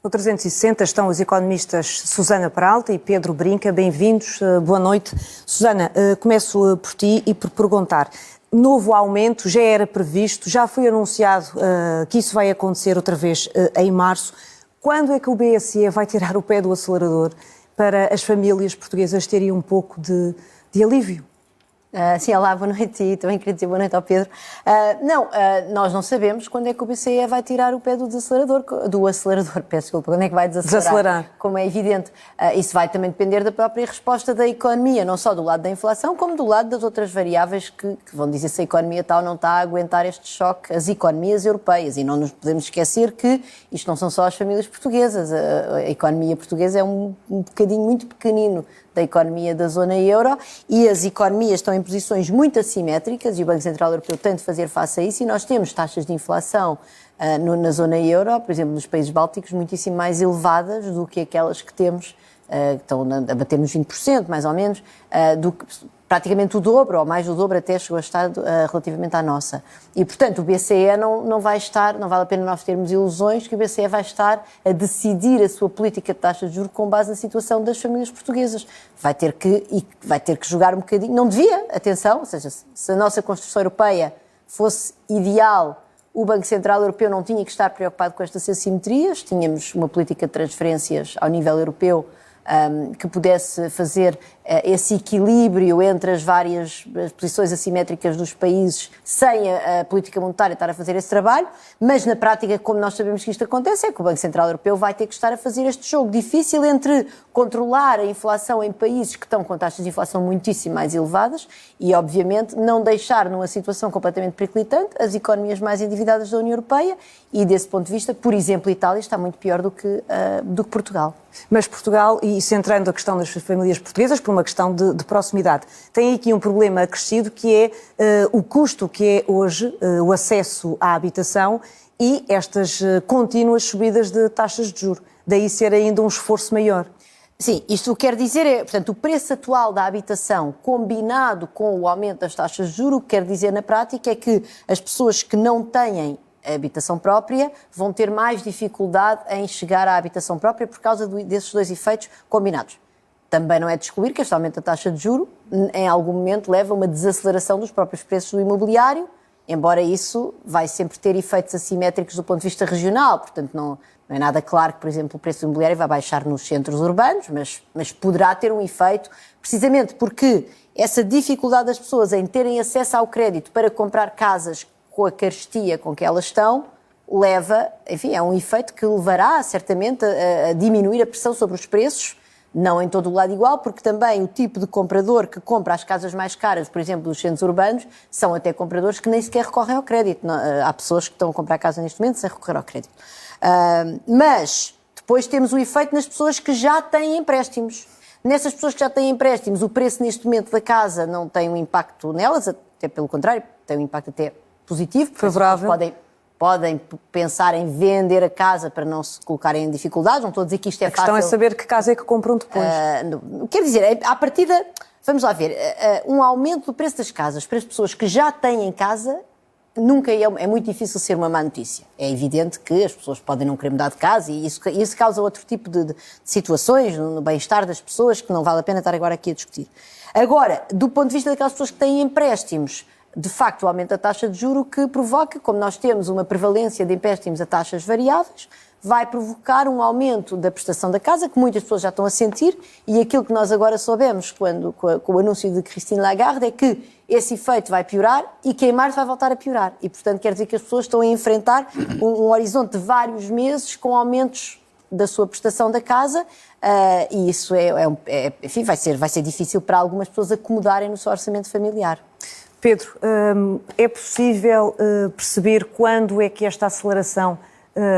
No 360 estão os economistas Susana Peralta e Pedro Brinca. Bem-vindos, boa noite. Susana, começo por ti e por perguntar. Novo aumento, já era previsto, já foi anunciado que isso vai acontecer outra vez em março. Quando é que o BCE vai tirar o pé do acelerador para as famílias portuguesas terem um pouco de alívio? Sim, olá, boa noite e também queria dizer boa noite ao Pedro. Nós não sabemos quando é que o BCE vai tirar o pé do acelerador, peço desculpa, quando é que vai desacelerar, como é evidente. Isso vai também depender da própria resposta da economia, não só do lado da inflação, como do lado das outras variáveis que vão dizer se a economia está ou não está a aguentar este choque, as economias europeias. E não nos podemos esquecer que isto não são só as famílias portuguesas, a economia portuguesa é um bocadinho muito pequenino da economia da zona euro e as economias estão em posições muito assimétricas e o Banco Central Europeu tem de fazer face a isso e nós temos taxas de inflação na zona euro, por exemplo, nos países bálticos, muitíssimo mais elevadas do que aquelas que temos, que estão a bater nos 20%, mais ou menos, do que praticamente o dobro, ou mais do dobro até chegou a estar relativamente à nossa. E, portanto, o BCE não vai estar, não vale a pena nós termos ilusões que o BCE vai estar a decidir a sua política de taxa de juros com base na situação das famílias portuguesas. Vai ter que jogar um bocadinho, não devia, atenção, ou seja, se a nossa Constituição Europeia fosse ideal, o Banco Central Europeu não tinha que estar preocupado com estas assimetrias, tínhamos uma política de transferências ao nível europeu que pudesse fazer esse equilíbrio entre as várias posições assimétricas dos países sem a política monetária estar a fazer esse trabalho, mas na prática, como nós sabemos que isto acontece, é que o Banco Central Europeu vai ter que estar a fazer este jogo difícil entre controlar a inflação em países que estão com taxas de inflação muitíssimo mais elevadas e, obviamente, não deixar numa situação completamente periclitante as economias mais endividadas da União Europeia e, desse ponto de vista, por exemplo, a Itália está muito pior do que Portugal. Mas Portugal, e centrando a questão das famílias portuguesas por uma questão de proximidade, tem aqui um problema acrescido que é o custo que é hoje o acesso à habitação e estas contínuas subidas de taxas de juros. Daí ser ainda um esforço maior. Sim, isto quer dizer, portanto, o preço atual da habitação combinado com o aumento das taxas de juros, o que quer dizer na prática é que as pessoas que não têm a habitação própria vão ter mais dificuldade em chegar à habitação própria por causa desses dois efeitos combinados. Também não é de excluir que este aumento da taxa de juros, em algum momento, leva a uma desaceleração dos próprios preços do imobiliário, embora isso vai sempre ter efeitos assimétricos do ponto de vista regional, portanto não é nada claro que, por exemplo, o preço do imobiliário vai baixar nos centros urbanos, mas poderá ter um efeito, precisamente porque essa dificuldade das pessoas em terem acesso ao crédito para comprar casas com a carestia com que elas estão, leva, enfim, é um efeito que levará certamente a diminuir a pressão sobre os preços, não em todo o lado igual, porque também o tipo de comprador que compra as casas mais caras, por exemplo, dos centros urbanos, são até compradores que nem sequer recorrem ao crédito. Há pessoas que estão a comprar casa neste momento sem recorrer ao crédito. Mas depois temos o efeito nas pessoas que já têm empréstimos. Nessas pessoas que já têm empréstimos, o preço neste momento da casa não tem um impacto nelas, até pelo contrário, tem um impacto até positivo, favorável. Podem pensar em vender a casa para não se colocarem em dificuldades. Não estou a dizer que isto é fácil. A questão é saber que casa é que compram depois. Quer dizer, à partida, vamos lá ver, um aumento do preço das casas para as pessoas que já têm casa nunca é muito difícil ser uma má notícia. É evidente que as pessoas podem não querer mudar de casa e isso causa outro tipo de situações no bem-estar das pessoas que não vale a pena estar agora aqui a discutir. Agora, do ponto de vista daquelas pessoas que têm empréstimos, de facto, o aumento da taxa de juros que provoca, como nós temos uma prevalência de empréstimos a taxas variáveis, vai provocar um aumento da prestação da casa, que muitas pessoas já estão a sentir, e aquilo que nós agora soubemos com o anúncio de Christine Lagarde é que esse efeito vai piorar e que em março vai voltar a piorar. E, portanto, quer dizer que as pessoas estão a enfrentar um horizonte de vários meses com aumentos da sua prestação da casa, e isso enfim, vai ser difícil para algumas pessoas acomodarem no seu orçamento familiar. Pedro, é possível perceber quando é que esta aceleração,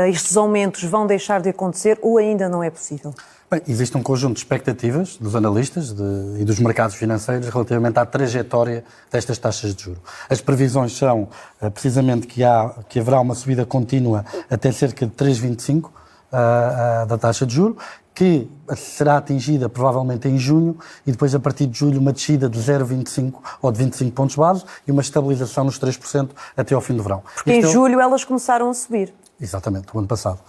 estes aumentos vão deixar de acontecer ou ainda não é possível? Bem, existe um conjunto de expectativas dos analistas e dos mercados financeiros relativamente à trajetória destas taxas de juros. As previsões são precisamente que haverá uma subida contínua até cerca de 3,25 da taxa de juros, que será atingida provavelmente em junho e depois a partir de julho uma descida de 0,25 ou de 25 pontos base e uma estabilização nos 3% até ao fim do verão. Porque em julho elas começaram a subir. Exatamente, o ano passado.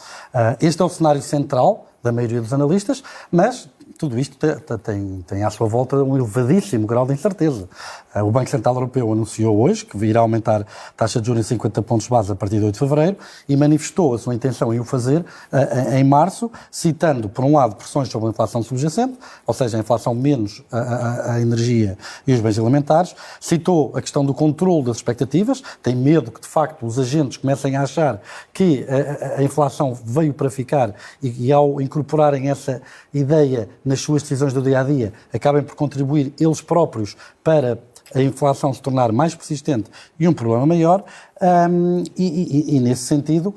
Este é o cenário central da maioria dos analistas, mas tudo isto tem à sua volta um elevadíssimo grau de incerteza. O Banco Central Europeu anunciou hoje que irá aumentar a taxa de juros em 50 pontos base a partir de 8 de fevereiro e manifestou a sua intenção em o fazer em março, citando, por um lado, pressões sobre a inflação subjacente, ou seja, a inflação menos a energia e os bens alimentares, citou a questão do controle das expectativas, tem medo que, de facto, os agentes comecem a achar que a inflação veio para ficar e ao incorporarem essa ideia nas suas decisões do dia-a-dia, acabem por contribuir eles próprios para a inflação se tornar mais persistente e um problema maior, e nesse sentido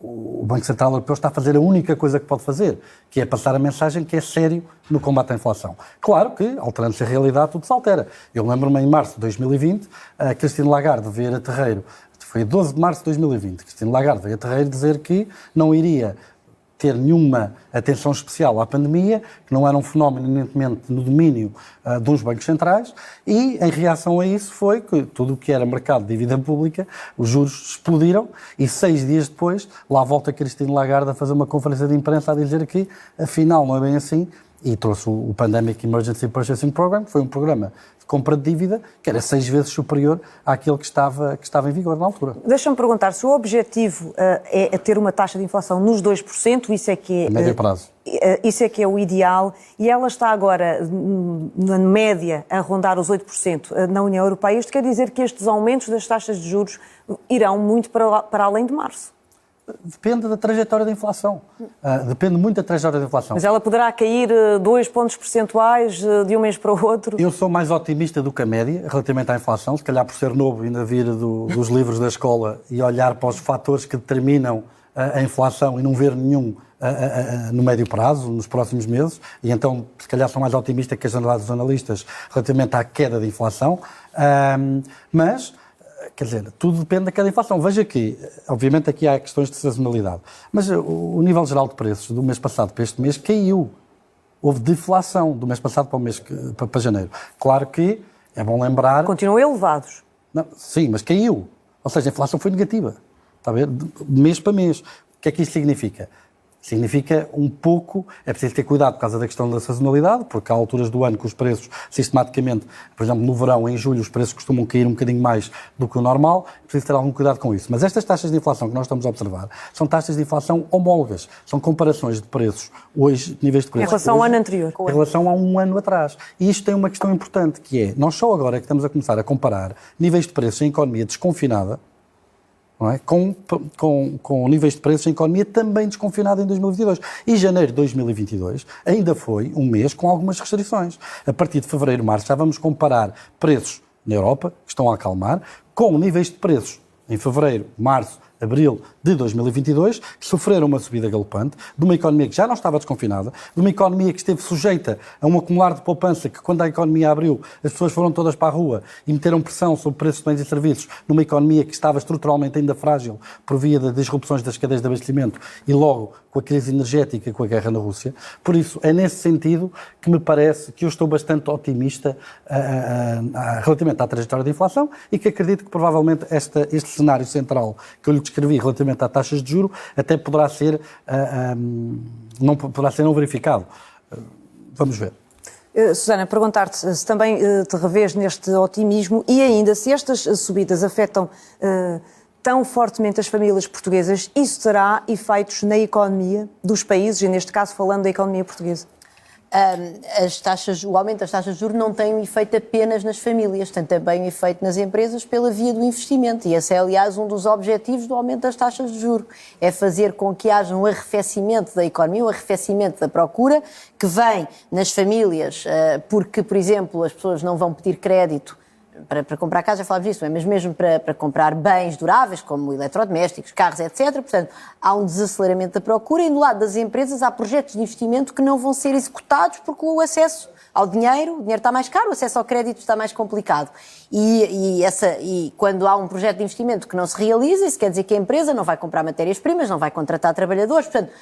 o Banco Central Europeu está a fazer a única coisa que pode fazer, que é passar a mensagem que é sério no combate à inflação. Claro que, alterando-se a realidade, tudo se altera. Eu lembro-me, em março de 2020, a Christine Lagarde veio a Terreiro, foi 12 de março de 2020, Christine Lagarde veio a Terreiro dizer que não iria ter nenhuma atenção especial à pandemia, que não era um fenómeno eminentemente no domínio dos bancos centrais, e em reação a isso foi que tudo o que era mercado de dívida pública, os juros explodiram, e 6 dias depois, lá volta Christine Lagarde a fazer uma conferência de imprensa a dizer que, afinal, não é bem assim, e trouxe o Pandemic Emergency Purchasing Program, que foi um programa de compra de dívida que era 6 vezes superior àquele que estava em vigor na altura. Deixa-me perguntar, se o objetivo é ter uma taxa de inflação nos 2%, isso é que é... Médio prazo. Isso é que é o ideal, e ela está agora, na média, a rondar os 8% na União Europeia. Isto quer dizer que estes aumentos das taxas de juros irão muito para além de março? Depende da trajetória da inflação. Depende muito da trajetória da inflação. Mas ela poderá cair 2 pontos percentuais de um mês para o outro? Eu sou mais otimista do que a média relativamente à inflação, se calhar por ser novo e ainda vir dos livros da escola e olhar para os fatores que determinam a inflação e não ver nenhum no médio prazo, nos próximos meses, e então se calhar sou mais otimista que a generalidade dos analistas relativamente à queda da inflação, mas... Quer dizer, tudo depende da queda da inflação. Veja que, obviamente, aqui há questões de sazonalidade, mas o nível geral de preços do mês passado para este mês caiu. Houve deflação do mês passado para janeiro. Claro que é bom lembrar... Continuam elevados. Não, sim, mas caiu. Ou seja, a inflação foi negativa. Está a ver? De mês para mês. O que é que isto significa? Significa um pouco, é preciso ter cuidado por causa da questão da sazonalidade, porque há alturas do ano que os preços, sistematicamente, por exemplo, no verão, em julho, os preços costumam cair um bocadinho mais do que o normal, é preciso ter algum cuidado com isso. Mas estas taxas de inflação que nós estamos a observar são taxas de inflação homólogas, são comparações de preços hoje, níveis de preços. Em relação ao ano anterior. Em relação a um ano atrás. E isto tem uma questão importante, que é, nós só agora é que estamos a começar a comparar níveis de preços em economia desconfinada, não é? com níveis de preços em economia também desconfinada em 2022. E janeiro de 2022 ainda foi um mês com algumas restrições. A partir de fevereiro, março, já vamos comparar preços na Europa, que estão a acalmar, com níveis de preços em fevereiro, março, abril de 2022, que sofreram uma subida galopante, de uma economia que já não estava desconfinada, de uma economia que esteve sujeita a um acumular de poupança que, quando a economia abriu, as pessoas foram todas para a rua e meteram pressão sobre preços de bens e serviços, numa economia que estava estruturalmente ainda frágil por via das disrupções das cadeias de abastecimento e logo com a crise energética e com a guerra na Rússia. Por isso, é nesse sentido que me parece que eu estou bastante otimista relativamente à trajetória da inflação e que acredito que provavelmente este cenário central que eu lhe descrevi relativamente a taxas de juros até poderá ser não verificado. Vamos ver. Susana, perguntar-te se também te revês neste otimismo e ainda se estas subidas afetam tão fortemente as famílias portuguesas, isso terá efeitos na economia dos países e neste caso falando da economia portuguesa? O aumento das taxas de juros não tem um efeito apenas nas famílias, tem também um efeito nas empresas pela via do investimento, e esse é, aliás, um dos objetivos do aumento das taxas de juros, é fazer com que haja um arrefecimento da economia, um arrefecimento da procura, que vem nas famílias, porque, por exemplo, as pessoas não vão pedir crédito para comprar casa, já falámos disso, mas mesmo para comprar bens duráveis, como eletrodomésticos, carros, etc. Portanto, há um desaceleramento da procura e do lado das empresas há projetos de investimento que não vão ser executados porque o acesso ao dinheiro, o dinheiro está mais caro, o acesso ao crédito está mais complicado. E quando há um projeto de investimento que não se realiza, isso quer dizer que a empresa não vai comprar matérias-primas, não vai contratar trabalhadores. Portanto,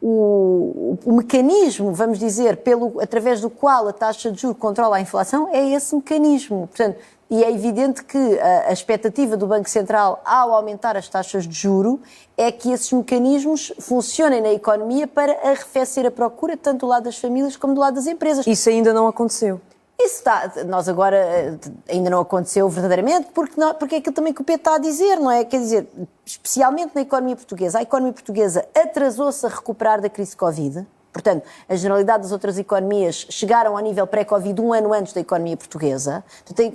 o mecanismo, vamos dizer, através do qual a taxa de juros controla a inflação, é esse mecanismo. Portanto, E é evidente que a expectativa do Banco Central ao aumentar as taxas de juro é que esses mecanismos funcionem na economia para arrefecer a procura, tanto do lado das famílias como do lado das empresas. Isso ainda não aconteceu. Isso nós agora ainda não aconteceu verdadeiramente, porque é aquilo também que o Pedro está a dizer, não é? Quer dizer, especialmente na economia portuguesa, a economia portuguesa atrasou-se a recuperar da crise Covid. Portanto, a generalidade das outras economias chegaram ao nível pré-Covid um ano antes da economia portuguesa. Portanto,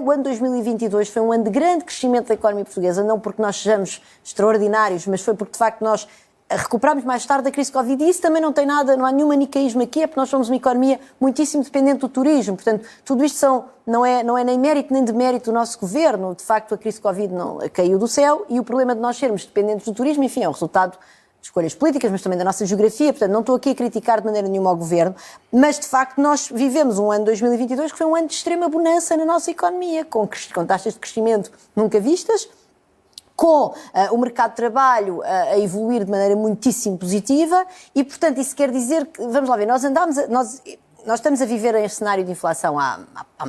o ano 2022 foi um ano de grande crescimento da economia portuguesa, não porque nós sejamos extraordinários, mas foi porque, de facto, nós recuperámos mais tarde da crise Covid. E isso também não tem nada, não há nenhum manicaísmo aqui, é porque nós somos uma economia muitíssimo dependente do turismo. Portanto, tudo isto não é nem mérito nem demérito do nosso governo. De facto, a crise Covid não caiu do céu e o problema de nós sermos dependentes do turismo, enfim, é o resultado de escolhas políticas, mas também da nossa geografia. Portanto, não estou aqui a criticar de maneira nenhuma ao governo, mas, de facto, nós vivemos um ano 2022 que foi um ano de extrema bonança na nossa economia, com taxas de crescimento nunca vistas, com o mercado de trabalho a evoluir de maneira muitíssimo positiva e, portanto, isso quer dizer que, vamos lá ver, nós estamos a viver em cenário de inflação há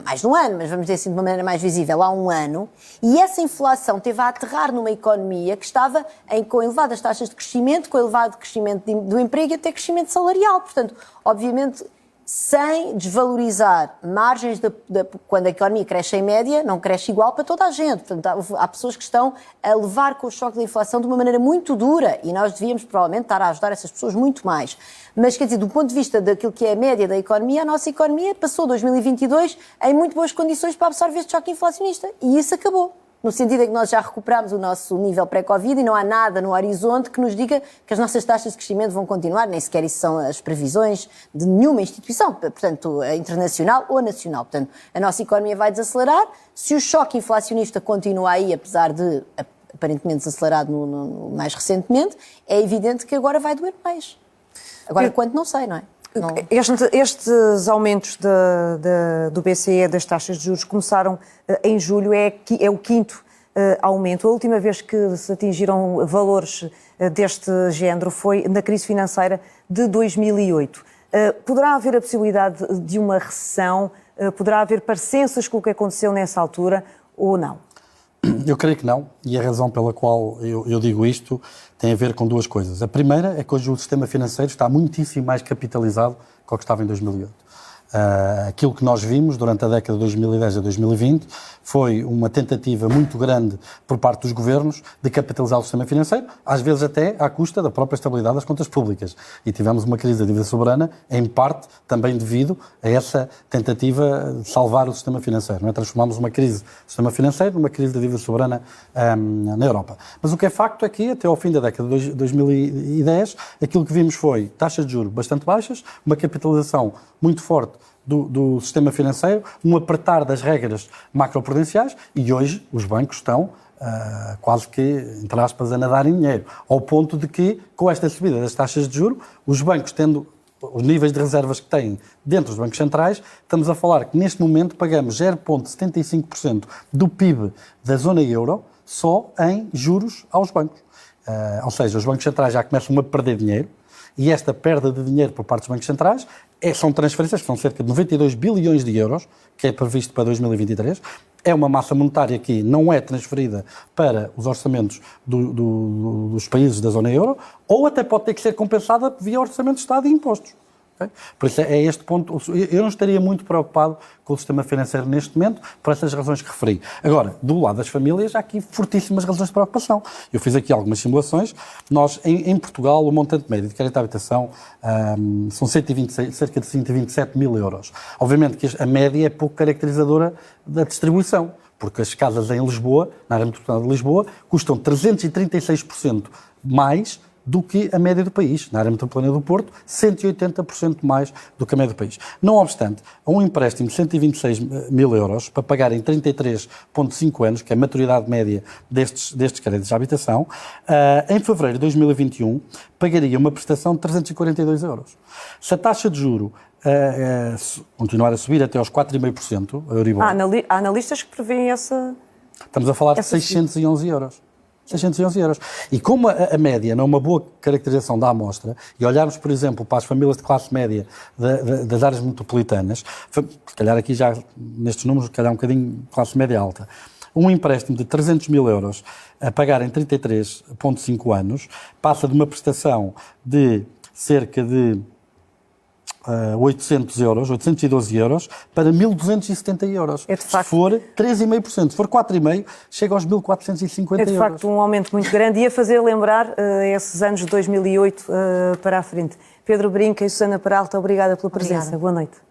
mais de um ano, mas vamos dizer assim de uma maneira mais visível, há um ano, e essa inflação teve a aterrar numa economia que estava com elevadas taxas de crescimento, com elevado crescimento do emprego e até crescimento salarial. Portanto, obviamente, sem desvalorizar margens quando a economia cresce em média, não cresce igual para toda a gente. Portanto, há pessoas que estão a levar com o choque da inflação de uma maneira muito dura e nós devíamos provavelmente estar a ajudar essas pessoas muito mais. Mas, quer dizer, do ponto de vista daquilo que é a média da economia, a nossa economia passou 2022 em muito boas condições para absorver este choque inflacionista e isso acabou. No sentido em que nós já recuperámos o nosso nível pré-Covid e não há nada no horizonte que nos diga que as nossas taxas de crescimento vão continuar, nem sequer isso são as previsões de nenhuma instituição, portanto, internacional ou nacional. Portanto, a nossa economia vai desacelerar. Se o choque inflacionista continua aí, apesar de aparentemente desacelerado mais recentemente, é evidente que agora vai doer mais. Agora, quanto não sei, não é? Não. Estes aumentos do BCE das taxas de juros começaram em julho, é o quinto aumento. A última vez que se atingiram valores deste género foi na crise financeira de 2008. Poderá haver a possibilidade de uma recessão? Poderá haver parecenças com o que aconteceu nessa altura ou não? Eu creio que não, e a razão pela qual eu digo isto tem a ver com duas coisas. A primeira é que hoje o sistema financeiro está muitíssimo mais capitalizado que o que estava em 2008. Aquilo que nós vimos durante a década de 2010 a 2020 foi uma tentativa muito grande por parte dos governos de capitalizar o sistema financeiro, às vezes até à custa da própria estabilidade das contas públicas. E tivemos uma crise da dívida soberana, em parte também devido a essa tentativa de salvar o sistema financeiro. Não é? Transformámos uma crise do sistema financeiro numa crise da dívida soberana na Europa. Mas o que é facto é que, até ao fim da década de 2010, aquilo que vimos foi taxas de juros bastante baixas, uma capitalização muito forte do sistema financeiro, um apertar das regras macroprudenciais e hoje os bancos estão quase que, entre aspas, a nadar em dinheiro. Ao ponto de que, com esta subida das taxas de juros, os bancos tendo os níveis de reservas que têm dentro dos bancos centrais, estamos a falar que neste momento pagamos 0,75% do PIB da zona euro só em juros aos bancos. Ou seja, os bancos centrais já começam a perder dinheiro e esta perda de dinheiro por parte dos bancos centrais são transferências que são cerca de 92 bilhões de euros, que é previsto para 2023. É uma massa monetária que não é transferida para os orçamentos dos países da zona euro, ou até pode ter que ser compensada via orçamento de Estado e impostos. Okay? Por isso é este ponto. Eu não estaria muito preocupado com o sistema financeiro neste momento, por essas razões que referi. Agora, do lado das famílias, há aqui fortíssimas razões de preocupação. Eu fiz aqui algumas simulações. Nós, em Portugal, o montante médio de crédito à habitação são cerca de 127 mil euros. Obviamente que a média é pouco caracterizadora da distribuição, porque as casas em Lisboa, na área metropolitana de Lisboa, custam 336% mais do que a média do país. Na área metropolitana do Porto, 180% mais do que a média do país. Não obstante, um empréstimo de 126 mil euros para pagar em 33,5 anos, que é a maturidade média destes créditos de habitação, em fevereiro de 2021 pagaria uma prestação de 342 euros. Se a taxa de juro continuar a subir até aos 4,5%, a Euribor... Há analistas que prevêem essa... Estamos a falar de 611 euros. 611 euros. E como a média não é uma boa caracterização da amostra, e olharmos, por exemplo, para as famílias de classe média das áreas metropolitanas, se calhar aqui já, nestes números, se calhar um bocadinho classe média alta, um empréstimo de 300 mil euros a pagar em 33,5 anos passa de uma prestação de cerca de 800 euros, 812 euros, para 1.270 euros. É de facto, se for 3,5%, se for 4,5%, chega aos 1.450 euros. É de facto um aumento muito grande e a fazer lembrar esses anos de 2008 para a frente. Pedro Brinca e Susana Peralta, obrigada pela presença. Obrigada. Boa noite.